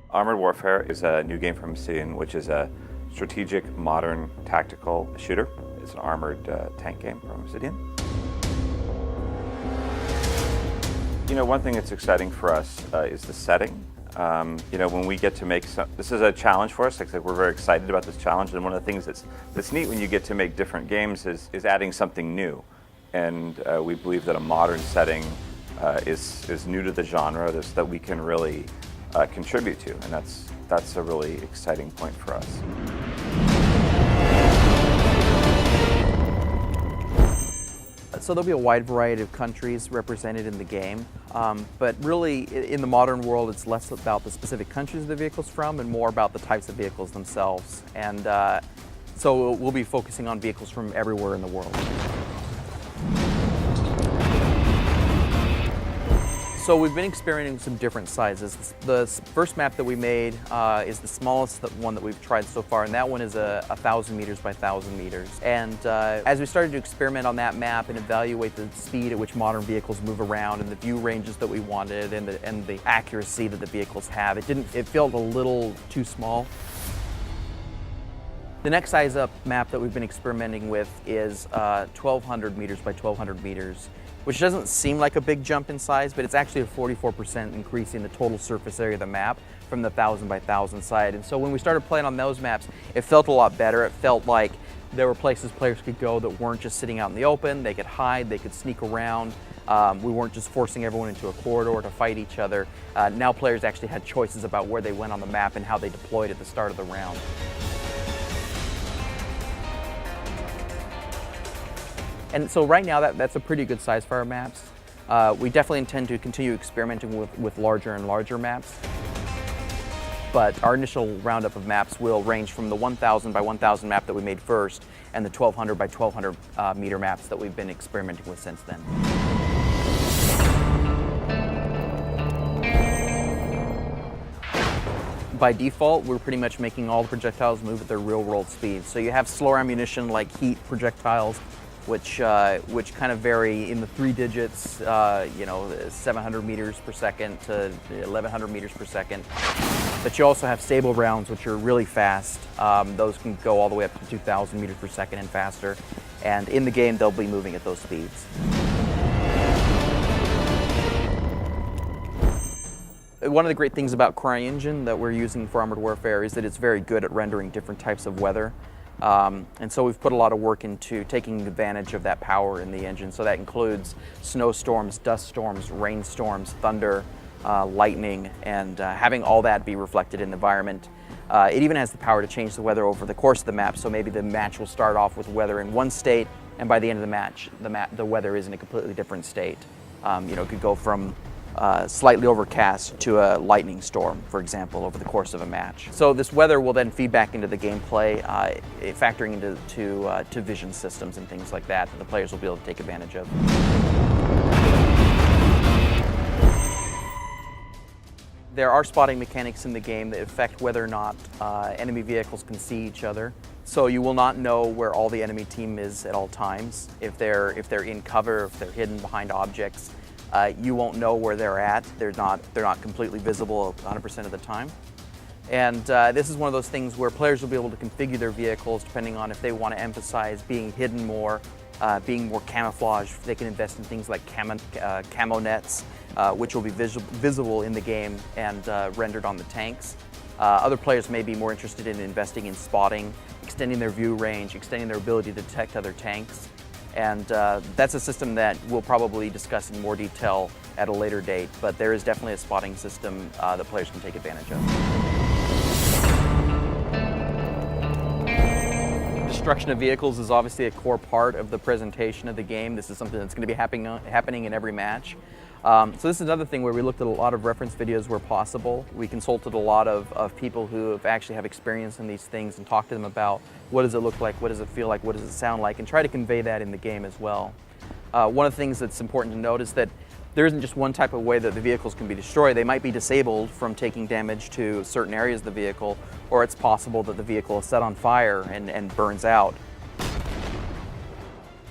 Armored Warfare is a new game from Obsidian, which is a strategic, modern, tactical shooter. It's an armored tank game from Obsidian. You know, one thing that's exciting for us is the setting. You know, when we get to make this is a challenge for us. Like I said, we're very excited about this challenge, and one of the things that's neat when you get to make different games is adding something new. And we believe that a modern setting is new to the genre that we can really contribute to, and that's a really exciting point for us. So there'll be a wide variety of countries represented in the game, but really in the modern world it's less about the specific countries the vehicle's from and more about the types of vehicles themselves. And so we'll be focusing on vehicles from everywhere in the world. So we've been experimenting with some different sizes. The first map that we made is the smallest one that we've tried so far, and that one is 1,000 meters by 1,000 meters. And as we started to experiment on that map and evaluate the speed at which modern vehicles move around and the view ranges that we wanted and the accuracy that the vehicles have, it felt a little too small. The next size up map that we've been experimenting with is 1,200 meters by 1,200 meters. Which doesn't seem like a big jump in size, but it's actually a 44% increase in the total surface area of the map from the 1,000 by 1,000 side. And so when we started playing on those maps, it felt a lot better. It felt like there were places players could go that weren't just sitting out in the open. They could hide, they could sneak around. We weren't just forcing everyone into a corridor to fight each other. Now players actually had choices about where they went on the map and how they deployed at the start of the round. And so right now that's a pretty good size for our maps. We definitely intend to continue experimenting with larger and larger maps. But our initial roundup of maps will range from the 1,000 by 1,000 map that we made first and the 1,200 by 1,200 meter maps that we've been experimenting with since then. By default, we're pretty much making all the projectiles move at their real-world speed. So you have slower ammunition like heat projectiles, which kind of vary in the 3 digits, 700 meters per second to 1,100 meters per second. But you also have stable rounds, which are really fast. Those can go all the way up to 2,000 meters per second and faster. And in the game, they'll be moving at those speeds. One of the great things about CryEngine that we're using for Armored Warfare is that it's very good at rendering different types of weather. And so we've put a lot of work into taking advantage of that power in the engine. So that includes snowstorms, dust storms, rainstorms, thunder, lightning, and having all that be reflected in the environment. It even has the power to change the weather over the course of the map. So maybe the match will start off with weather in one state, and by the end of the match, the weather is in a completely different state. It could go from slightly overcast to a lightning storm, for example, over the course of a match. So this weather will then feed back into the gameplay, factoring into vision systems and things like that the players will be able to take advantage of. There are spotting mechanics in the game that affect whether or not enemy vehicles can see each other. So you will not know where all the enemy team is at all times. If they're in cover, if they're hidden behind objects, you won't know where they're at. They're not completely visible 100% of the time. And this is one of those things where players will be able to configure their vehicles depending on if they want to emphasize being hidden more, being more camouflaged. They can invest in things like camo nets, which will be visible in the game and rendered on the tanks. Other players may be more interested in investing in spotting, extending their view range, extending their ability to detect other tanks. And that's a system that we'll probably discuss in more detail at a later date, but there is definitely a spotting system that players can take advantage of. Destruction of vehicles is obviously a core part of the presentation of the game. This is something that's going to be happening in every match. So this is another thing where we looked at a lot of reference videos where possible. We consulted a lot of people who actually have experience in these things and talked to them about what does it look like, what does it feel like, what does it sound like, and try to convey that in the game as well. One of the things that's important to note is that there isn't just one type of way that the vehicles can be destroyed. They might be disabled from taking damage to certain areas of the vehicle, or it's possible that the vehicle is set on fire and burns out.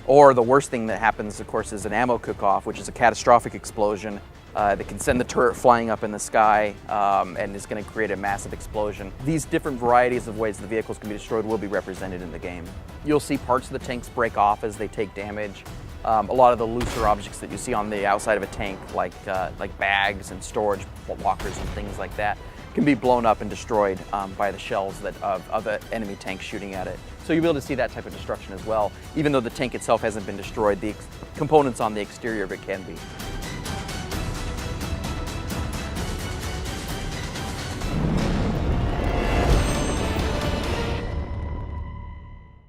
Or the worst thing that happens, of course, is an ammo cook-off, which is a catastrophic explosion that can send the turret flying up in the sky and is going to create a massive explosion. These different varieties of ways the vehicles can be destroyed will be represented in the game. You'll see parts of the tanks break off as they take damage. A lot of the looser objects that you see on the outside of a tank, like bags and storage lockers and things like that, can be blown up and destroyed by the shells of an enemy tank shooting at it. So you'll be able to see that type of destruction as well. Even though the tank itself hasn't been destroyed, the components on the exterior of it can be.